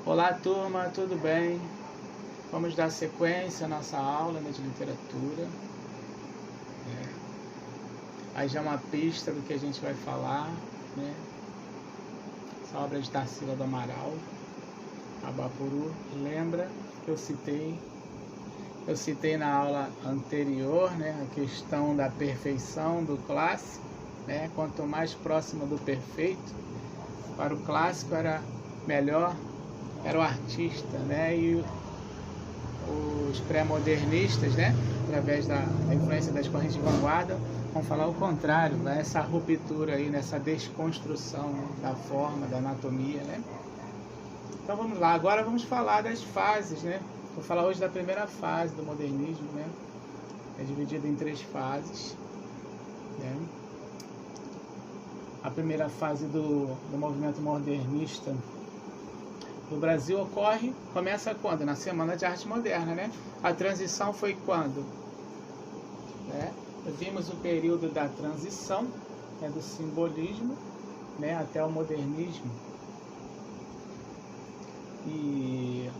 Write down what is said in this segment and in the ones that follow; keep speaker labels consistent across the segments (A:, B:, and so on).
A: Olá turma, tudo bem? Vamos dar sequência à nossa aula de literatura. Aí já é uma pista do que a gente vai falar, né? Essa obra de Tarsila do Amaral, Abapuru. Lembra que eu citei na aula anterior, né, a questão da perfeição do clássico, né? Quanto mais próximo do perfeito, para o clássico era melhor, era o artista, né? E os pré-modernistas, né, através da influência das correntes de vanguarda, vão falar o contrário, né? Essa ruptura aí, nessa desconstrução, né, da forma, da anatomia, né? Então vamos lá, agora vamos falar das fases, né? Vou falar hoje da primeira fase do modernismo, né? É dividido em 3 fases, né? A primeira fase do movimento modernista no Brasil começa quando? Na Semana de Arte Moderna, né? A transição foi quando? Né? Vimos o período da transição, né, do simbolismo, né, até o modernismo. E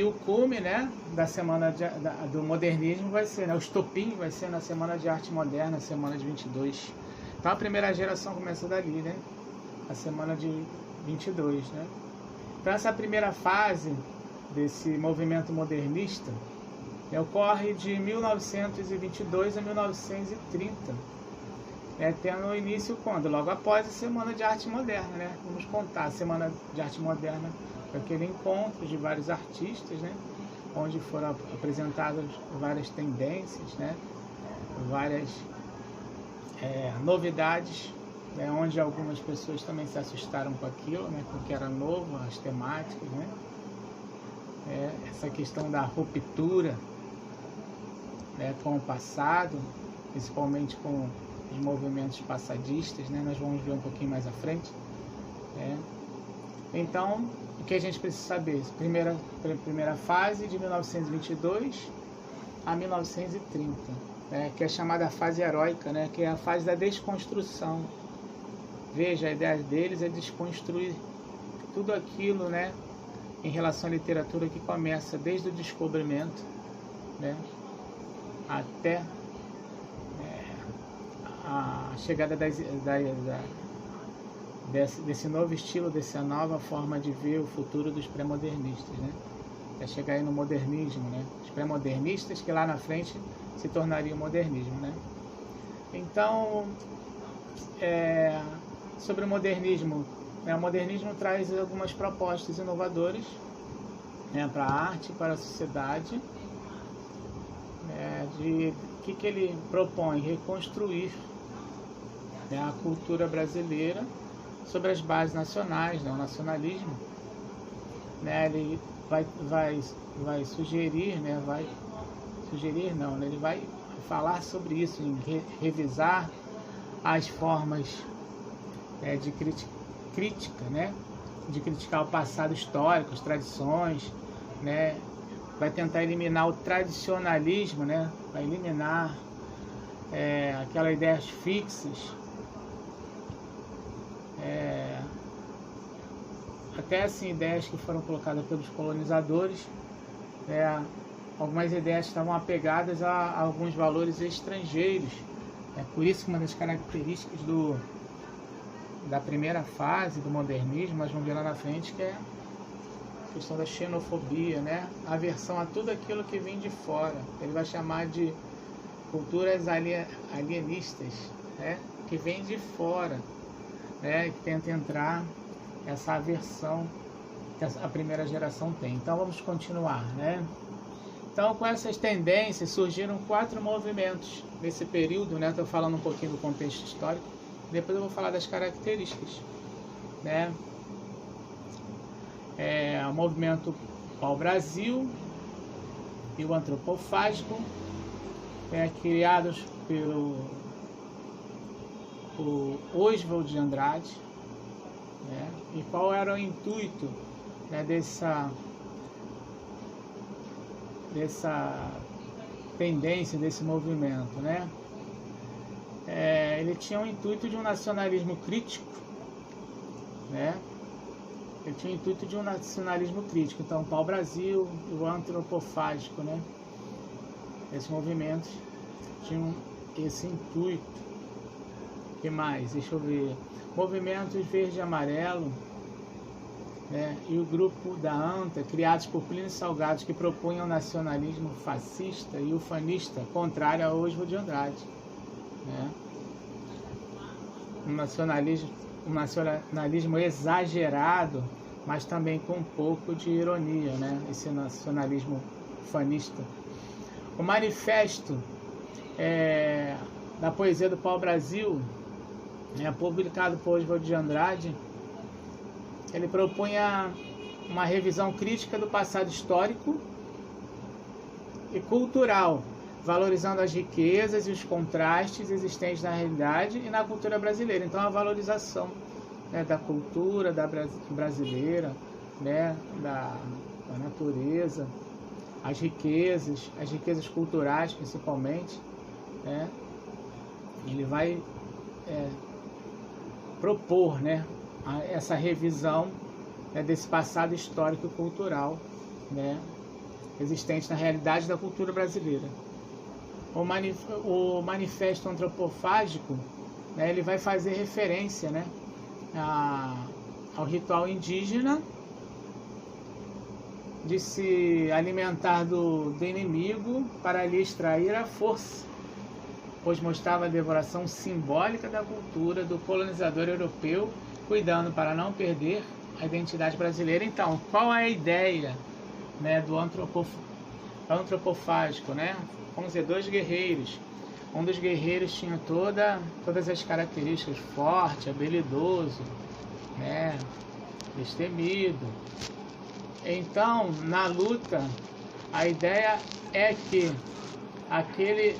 A: o cume, né, da semana do modernismo vai ser, né, o estopim vai ser na Semana de Arte Moderna, Semana de 22. Então a primeira geração começou dali, né? A semana de 22, né? Então essa primeira fase desse movimento modernista, né, ocorre de 1922 a 1930, né, tendo início quando? Logo após a Semana de Arte Moderna, né? Vamos contar, a Semana de Arte Moderna foi aquele encontro de vários artistas, né, onde foram apresentadas várias tendências, né, várias novidades, né, onde algumas pessoas também se assustaram com aquilo, né, porque era novo, as temáticas, né, essa questão da ruptura, né, com o passado, principalmente com os movimentos passadistas, né, nós vamos ver um pouquinho mais à frente, né. Então, o que a gente precisa saber? Primeira fase de 1922 a 1930, né, que é a chamada fase heróica, né, que é a fase da desconstrução. Veja, a ideia deles é desconstruir tudo aquilo, né, em relação à literatura, que começa desde o descobrimento, né, até a chegada desse novo estilo, dessa nova forma de ver o futuro dos pré-modernistas, né? É chegar aí no modernismo, né? Os pré-modernistas que lá na frente se tornariam modernismo, né? Então, sobre o modernismo, né? O modernismo traz algumas propostas inovadoras, né, para a arte, para a sociedade, de que ele propõe? Reconstruir, né, a cultura brasileira sobre as bases nacionais, né, o nacionalismo, né, ele vai sugerir, né, ele vai falar sobre isso, em revisar as formas de crítica, né, de criticar o passado histórico, as tradições, né, vai tentar eliminar o tradicionalismo, né, vai eliminar aquelas ideias fixas, até assim, ideias que foram colocadas pelos colonizadores, algumas ideias estavam apegadas a alguns valores estrangeiros. É por isso que uma das características da primeira fase do modernismo, nós vamos ver lá na frente, que é a questão da xenofobia, né? A aversão a tudo aquilo que vem de fora. Ele vai chamar de culturas alienistas, né, que vem de fora, né, que tenta entrar essa aversão que a primeira geração tem. Então vamos continuar, né? Então, com essas tendências surgiram 4 movimentos nesse período, né? Estou falando um pouquinho do contexto histórico, depois eu vou falar das características, né? O movimento pau-brasil e o antropofágico, criados pelo Oswald de Andrade, né? E qual era o intuito, né, dessa tendência, desse movimento, né? Ele tinha o intuito de um nacionalismo crítico, né? Ele tinha o intuito de um nacionalismo crítico. Então, o pau-brasil e o antropofágico, né? Esses movimentos tinham esse intuito. O que mais? Deixa eu ver. Movimentos verde e amarelo, né? E o grupo da ANTA, criados por Plínio Salgado, que propunham o nacionalismo fascista e ufanista, contrário a Oswald de Andrade, né? Um nacionalismo exagerado, mas também com um pouco de ironia, né? Esse nacionalismo ufanista. O manifesto da poesia do pau-brasil, publicado por Oswald de Andrade, ele propunha uma revisão crítica do passado histórico e cultural, valorizando as riquezas e os contrastes existentes na realidade e na cultura brasileira. Então, a valorização, né, da cultura brasileira, né, da natureza, as riquezas culturais principalmente, né? Ele vai propor, né, essa revisão, né, desse passado histórico e cultural, né, existente na realidade da cultura brasileira. O manifesto antropofágico, né, ele vai fazer referência, né, ao ritual indígena de se alimentar do inimigo para lhe extrair a força, pois mostrava a devoração simbólica da cultura do colonizador europeu, cuidando para não perder a identidade brasileira. Então, qual é a ideia, né, do antropofágico, né? Vamos dizer, dois guerreiros. Um dos guerreiros tinha todas as características: forte, habilidoso, né, destemido. Então, na luta, a ideia é que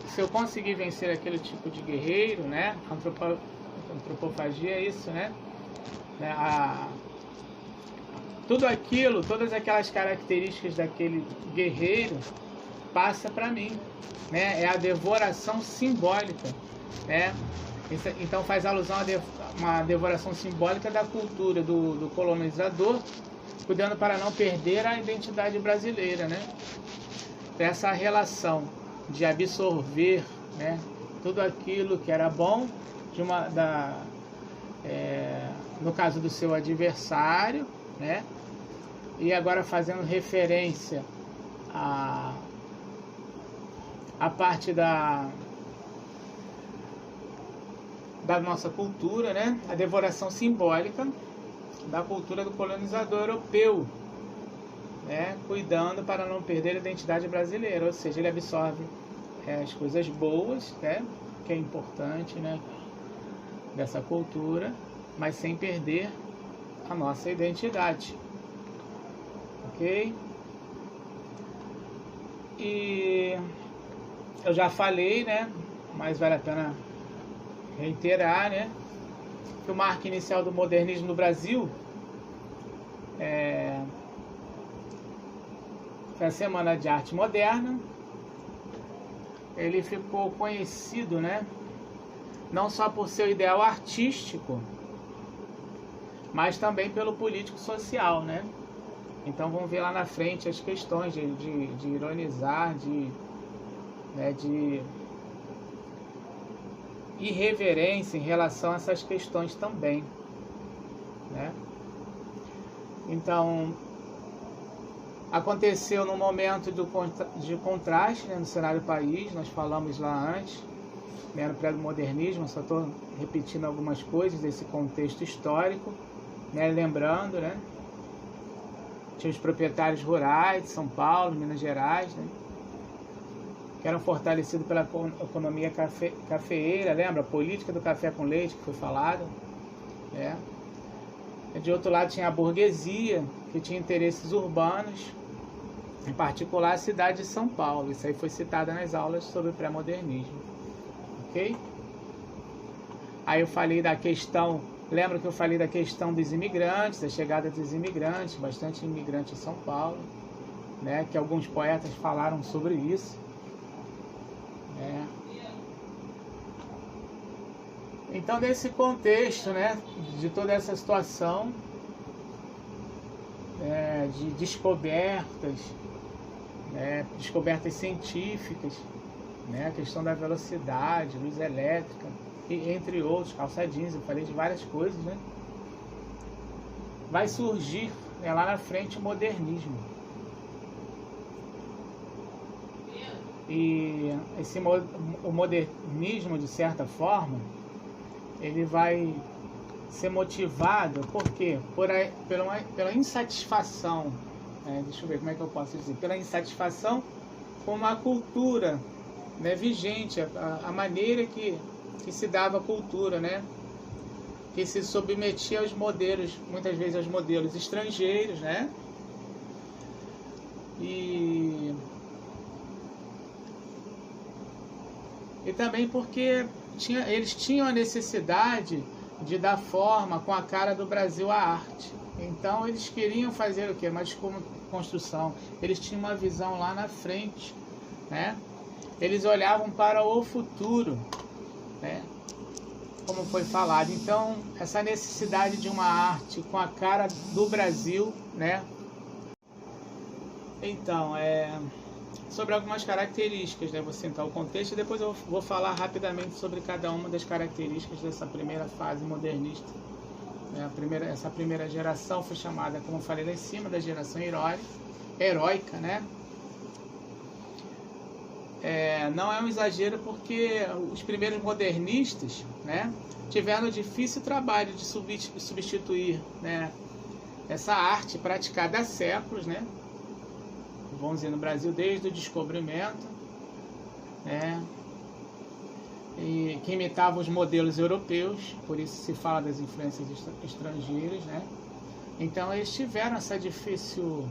A: se eu conseguir vencer aquele tipo de guerreiro, né, antropofagia é isso, né, todas aquelas características daquele guerreiro passa para mim, né, é a devoração simbólica, né. Então faz alusão a uma devoração simbólica da cultura do colonizador, cuidando para não perder a identidade brasileira, né. Essa relação de absorver, né, tudo aquilo que era bom no caso do seu adversário, né, e agora fazendo referência a parte da nossa cultura, né, a devoração simbólica da cultura do colonizador europeu, né, cuidando para não perder a identidade brasileira, ou seja, ele absorve as coisas boas, né, que é importante, né, dessa cultura, mas sem perder a nossa identidade, ok? E eu já falei, né, mas vale a pena reiterar, né, que o marco inicial do modernismo no Brasil foi a Semana de Arte Moderna. Ele ficou conhecido, né, não só por seu ideal artístico, mas também pelo político-social, né? Então vamos ver lá na frente as questões de ironizar, de irreverência em relação a essas questões também, né? Então, aconteceu num momento de contraste, né, no cenário país. Nós falamos lá antes, né, no pré-modernismo, só estou repetindo algumas coisas desse contexto histórico, né, lembrando, né, tinha os proprietários rurais de São Paulo, Minas Gerais, né, que eram fortalecidos pela economia cafeeira, lembra? A política do café com leite que foi falado, né? De outro lado tinha a burguesia, que tinha interesses urbanos, em particular a cidade de São Paulo. Isso aí foi citado nas aulas sobre pré-modernismo, ok? Aí eu falei da questão, lembra que eu falei da questão dos imigrantes, da chegada dos imigrantes, bastante imigrante em São Paulo, né? Que alguns poetas falaram sobre isso, né? Então, nesse contexto, né, de toda essa situação, de descobertas, descobertas científicas, a questão da velocidade, luz elétrica, e entre outros, calça jeans, eu falei de várias coisas, né? Vai surgir lá na frente o modernismo. E o modernismo, de certa forma, ele vai ser motivado por quê? Pela insatisfação, deixa eu ver como é que eu posso dizer, pela insatisfação com a cultura, vigente, a maneira que se dava a cultura, que se submetia aos modelos, muitas vezes aos modelos estrangeiros, e também porque eles tinham a necessidade de dar forma com a cara do Brasil à arte. Então eles queriam fazer o quê? Mas como construção, eles tinham uma visão lá na frente, Eles olhavam para o futuro, como foi falado. Então, essa necessidade de uma arte com a cara do Brasil, Então, sobre algumas características, vou sentar o contexto e depois eu vou falar rapidamente sobre cada uma das características dessa primeira fase modernista. Essa primeira geração foi chamada, como eu falei lá em cima, da geração heróica, não é um exagero, porque os primeiros modernistas, tiveram o difícil trabalho de substituir, essa arte praticada há séculos, vamos dizer, no Brasil desde o descobrimento, e que imitava os modelos europeus, por isso se fala das influências estrangeiras, Então eles tiveram esse difícil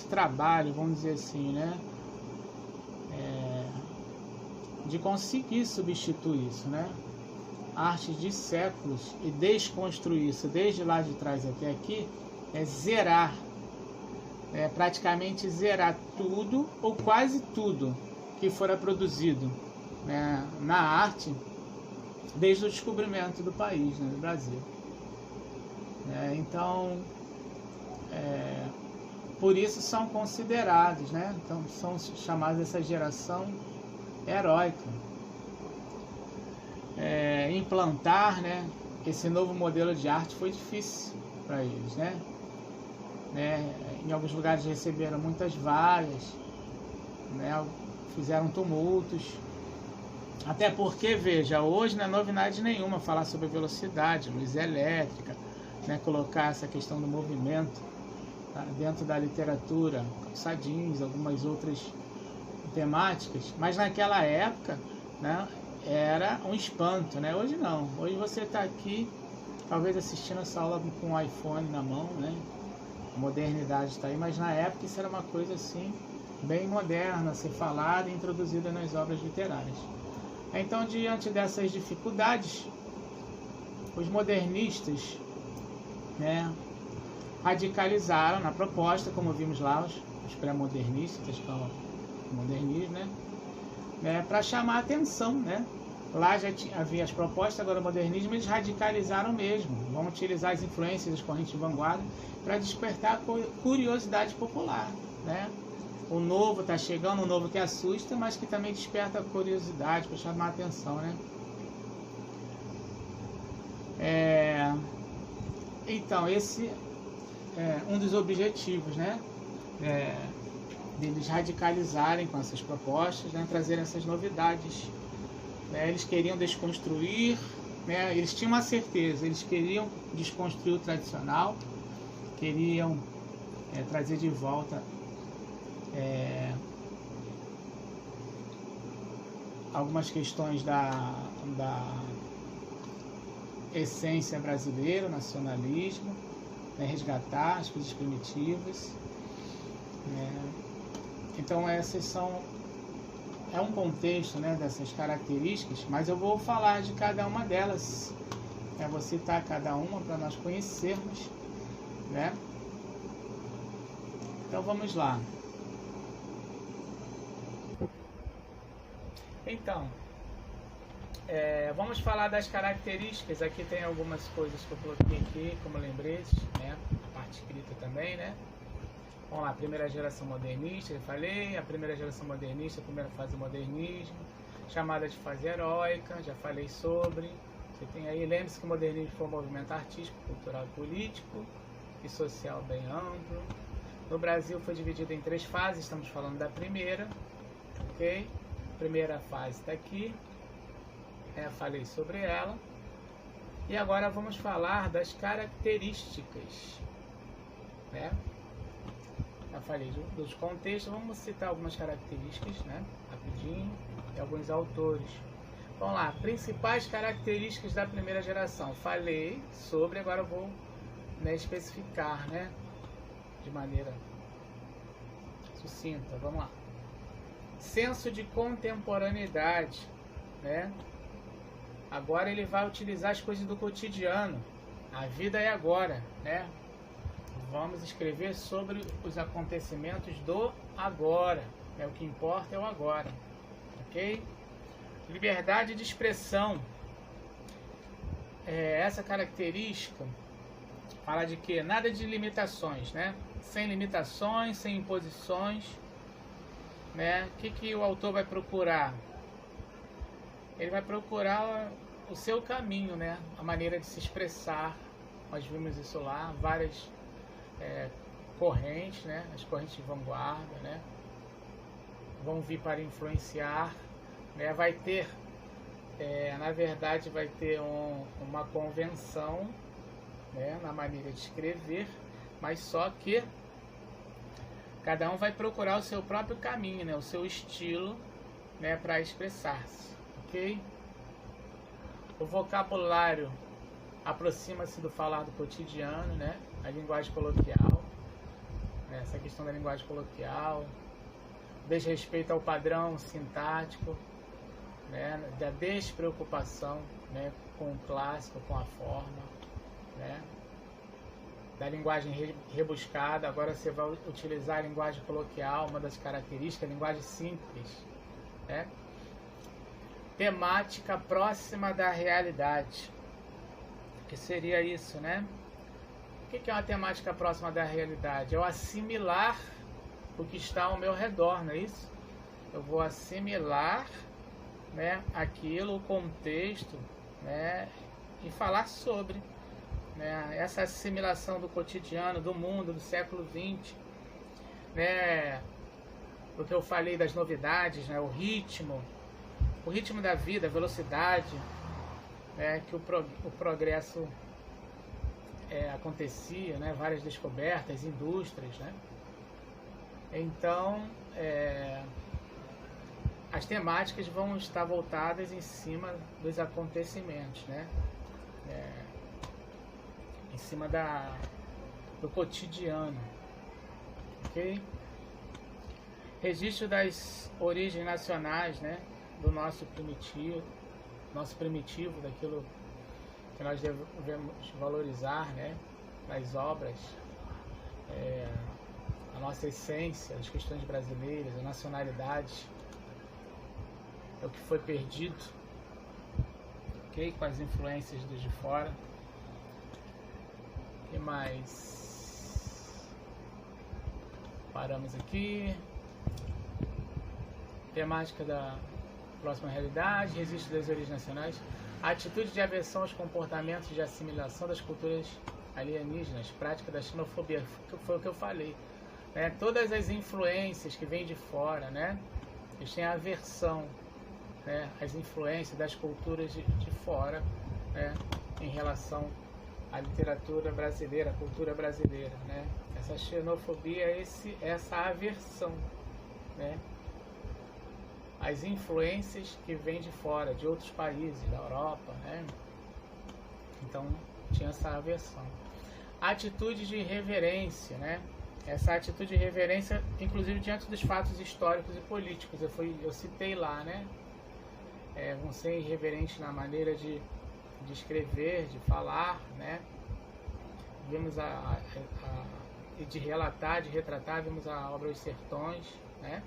A: trabalho, vamos dizer assim, de conseguir substituir isso, Artes de séculos, e desconstruir isso desde lá de trás até aqui, zerar, praticamente zerar tudo ou quase tudo que fora produzido, na arte desde o descobrimento do país, do Brasil. Então, por isso são considerados, então são chamados essa geração heróica. Implantar, esse novo modelo de arte foi difícil para eles, Em alguns lugares receberam muitas vaias, fizeram tumultos, até porque, veja, hoje não é novidade nenhuma falar sobre velocidade, luz elétrica, colocar essa questão do movimento dentro da literatura, calça jeans, algumas outras temáticas, mas naquela época, era um espanto, Hoje não, hoje você está aqui, talvez assistindo essa aula com um iPhone na mão, A modernidade está aí, mas na época isso era uma coisa assim, bem moderna, a ser falada e introduzida nas obras literárias. Então, diante dessas dificuldades, os modernistas, radicalizaram na proposta, como vimos lá, os pré-modernistas, a escola modernismo, para chamar a atenção, Lá já havia as propostas, agora o modernismo, eles radicalizaram mesmo, vão utilizar as influências das correntes de vanguarda para despertar a curiosidade popular, O novo está chegando, um novo que assusta, mas que também desperta a curiosidade para chamar a atenção, Então, esse é um dos objetivos, deles radicalizarem com essas propostas, trazerem essas novidades. Eles queriam desconstruir, eles tinham uma certeza, eles queriam desconstruir o tradicional, queriam trazer de volta algumas questões da essência brasileira, nacionalismo, resgatar as coisas primitivas. Então essas é um contexto, dessas características, mas eu vou falar de cada uma delas, vou citar cada uma para nós conhecermos, Então vamos lá. Então, Vamos falar das características. Aqui tem algumas coisas que eu coloquei aqui como lembretes, né? A parte escrita também, né? Vamos lá, primeira geração modernista, eu falei. A primeira geração modernista, a primeira fase do modernismo, chamada de fase heróica, já falei sobre. Você tem aí, lembre-se que o modernismo foi um movimento artístico, cultural, político e social bem amplo. No Brasil foi dividido em 3 fases, estamos falando da primeira, ok? Primeira fase está aqui, falei sobre ela. E agora vamos falar das características, né? Já falei dos contextos, vamos citar algumas características, né? Rapidinho, e alguns autores. Vamos lá, principais características da primeira geração. Falei sobre, agora eu vou, né, especificar, né? De maneira sucinta, vamos lá. Senso de contemporaneidade, né? Agora ele vai utilizar as coisas do cotidiano. A vida é agora, né? Vamos escrever sobre os acontecimentos do agora, né? O que importa é o agora, ok? Liberdade de expressão. Essa característica fala de que nada de limitações, né? Sem limitações, sem imposições, né? O que o autor vai procurar? Ele vai procurar o seu caminho, né? A maneira de se expressar. Nós vimos isso lá, várias correntes, né? As correntes de vanguarda, né? Vão vir para influenciar, né? Vai ter, na verdade, vai ter uma convenção, né? Na maneira de escrever, mas só que cada um vai procurar o seu próprio caminho, né? O seu estilo, né? Para expressar-se, ok? O vocabulário aproxima-se do falar do cotidiano, né? A linguagem coloquial, né? Essa questão da linguagem coloquial, desrespeito ao padrão sintático, né? Da despreocupação, né? Com o clássico, com a forma, né? Da linguagem rebuscada. Agora você vai utilizar a linguagem coloquial, uma das características, a linguagem simples, né? Temática próxima da realidade. O que seria isso, né? O que é uma temática próxima da realidade? É o assimilar o que está ao meu redor, não é isso? Eu vou assimilar, né, aquilo, o contexto, né, e falar sobre, né, essa assimilação do cotidiano, do mundo, do século XX, né, o que eu falei das novidades, né, o ritmo da vida, a velocidade, né, que o progresso acontecia, né, várias descobertas, indústrias, né. Então, as temáticas vão estar voltadas em cima dos acontecimentos, né, em cima do cotidiano, ok? Registro das origens nacionais, né, do nosso primitivo, daquilo que nós devemos valorizar, né, nas obras, a nossa essência, as questões brasileiras, a nacionalidade, é o que foi perdido, ok? Com as influências dos de fora. O que mais? Paramos aqui. Temática da próxima realidade, registro das origens nacionais, atitude de aversão aos comportamentos de assimilação das culturas alienígenas, prática da xenofobia, foi o que eu falei, né? Todas as influências que vêm de fora, né? Eles têm aversão, né? As influências das culturas de fora, né? Em relação à literatura brasileira, à cultura brasileira, né? Essa xenofobia, essa aversão, né? As influências que vêm de fora, de outros países, da Europa, né? Então, tinha essa aversão. Atitude de reverência, né? Essa atitude de reverência, inclusive diante dos fatos históricos e políticos, eu citei lá, né? Vão ser irreverentes na maneira de escrever, de falar, né? Vimos de relatar, de retratar, vimos a obra Os Sertões, né?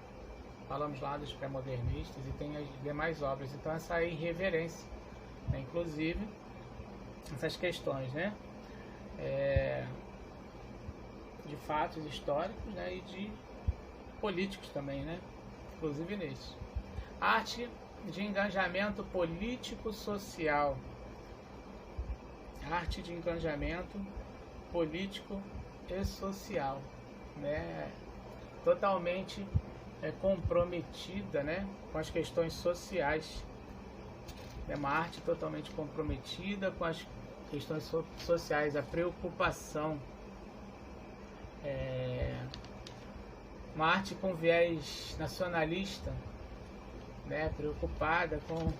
A: Falamos lá dos pré-modernistas e tem as demais obras. Então essa irreverência, né? Inclusive essas questões, né? De fatos históricos, né? E de políticos também, né? Inclusive nesse. Arte de engajamento político-social. Arte de engajamento político e social, né? Totalmente comprometida, né? Com as questões sociais. É uma arte totalmente comprometida com as questões sociais, a preocupação. Uma arte com viés nacionalista, né? Preocupada com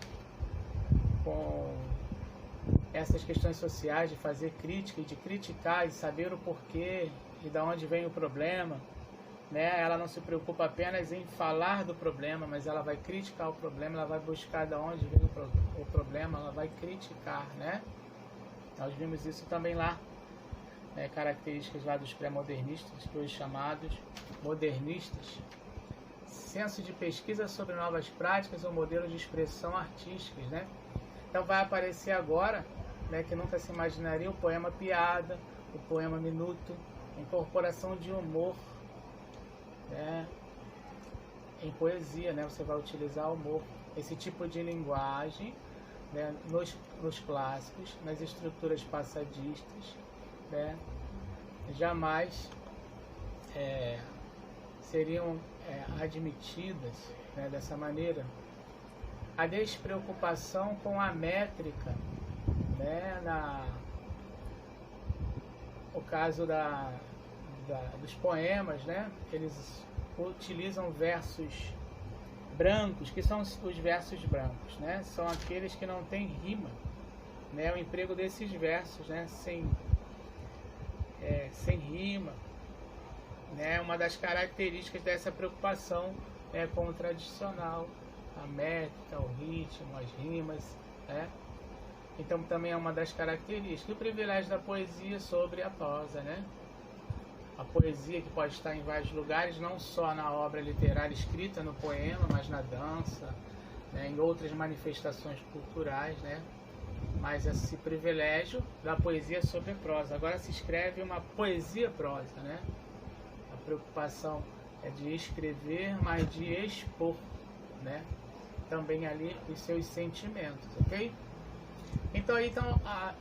A: essas questões sociais, de fazer crítica e de criticar, de saber o porquê e de onde vem o problema, né? Ela não se preocupa apenas em falar do problema, mas ela vai criticar o problema, ela vai buscar de onde vem o problema, ela vai criticar, né? Nós vimos isso também lá, né? Características lá dos pré-modernistas, que hoje chamados modernistas. Senso de pesquisa sobre novas práticas ou modelos de expressão artísticas, né? Então vai aparecer agora, né, que nunca se imaginaria, o poema piada, o poema minuto, incorporação de humor, né, em poesia, né? Você vai utilizar o humor, esse tipo de linguagem, né, nos clássicos, nas estruturas passadistas, né, jamais seriam admitidas, né, dessa maneira. A despreocupação com a métrica, né, o caso dos poemas, né, eles utilizam versos brancos, que são os versos brancos, né, são aqueles que não têm rima, né, o emprego desses versos, né, sem rima, né, uma das características dessa preocupação com o tradicional, a métrica, o ritmo, as rimas, né? Então também é uma das características. O privilégio da poesia sobre a prosa, né? A poesia que pode estar em vários lugares, não só na obra literária escrita, no poema, mas na dança, né? Em outras manifestações culturais, né? Mas esse privilégio da poesia sobre a prosa. Agora se escreve uma poesia-prosa, né? A preocupação é de escrever, mas de expor, né? Também ali os seus sentimentos, ok? Então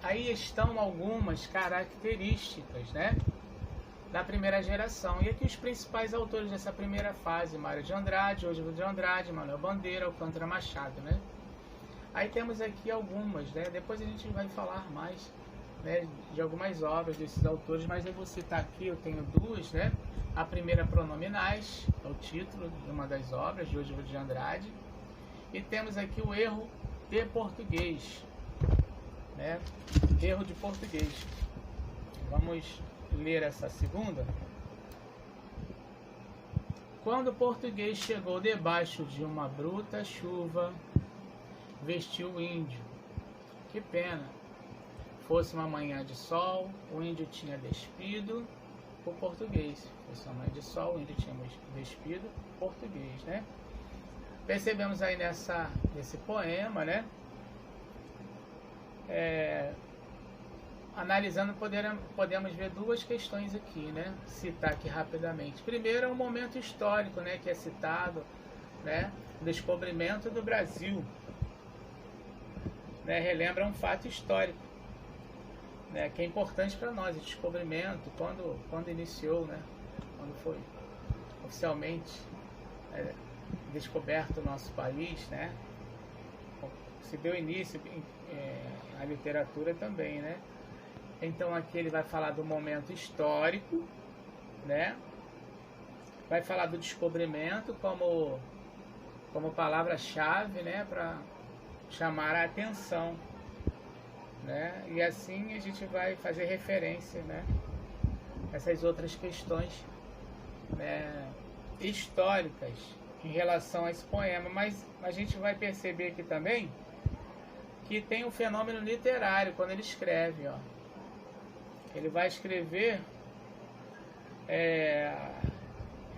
A: aí estão algumas características, né, da primeira geração. E aqui os principais autores dessa primeira fase: Mário de Andrade, Oswald de Andrade, Manuel Bandeira, Alcântara Machado, né? Aí temos aqui algumas, né? Depois a gente vai falar mais, né, de algumas obras desses autores, mas eu vou citar aqui, eu tenho duas, né? A primeira, Pronominais, é o título de uma das obras de Oswald de Andrade. E temos aqui o Erro de Português, né? Erro de Português. Vamos ler essa segunda. Quando o português chegou debaixo de uma bruta chuva, vestiu o índio. Que pena. Fosse uma manhã de sol, o índio tinha despido o português. Fosse uma manhã de sol, o índio tinha despido o português, né? Percebemos aí nesse poema, né? Analisando, podemos ver duas questões aqui, né? Citar aqui rapidamente. Primeiro é um momento histórico, né? Que é citado, né? O descobrimento do Brasil, né? Relembra um fato histórico, né? Que é importante para nós, o descobrimento, quando iniciou, né? Quando foi oficialmente descoberto o nosso país, né? Se deu início à literatura também, né? Então aqui ele vai falar do momento histórico, né? Vai falar do descobrimento como palavra-chave, né? Para chamar a atenção, né? E assim a gente vai fazer referência, né? Essas outras questões, né, históricas em relação a esse poema, mas a gente vai perceber aqui também que tem um fenômeno literário quando ele escreve, ó. Ele vai escrever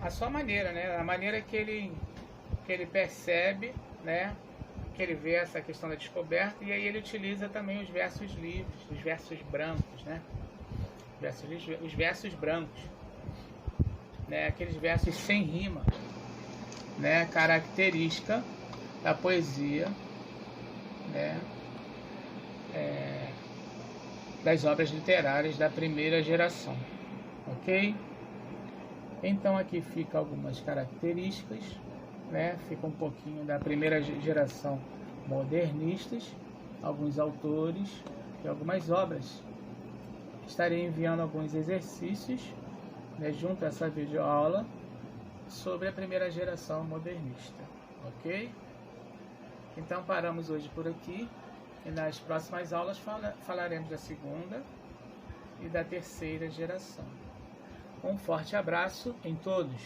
A: a sua maneira, né? A maneira que ele percebe, né, que ele vê essa questão da descoberta, e aí ele utiliza também os versos livres, os versos brancos, né? Os versos brancos, né? Aqueles versos sem rima, né? Característica da poesia, né? Das obras literárias da primeira geração, ok? Então aqui fica algumas características, né? Fica um pouquinho da primeira geração modernistas, alguns autores e algumas obras. Estarei enviando alguns exercícios, né, junto a essa videoaula sobre a primeira geração modernista, ok? Então paramos hoje por aqui e nas próximas aulas falaremos da segunda e da terceira geração. Um forte abraço em todos!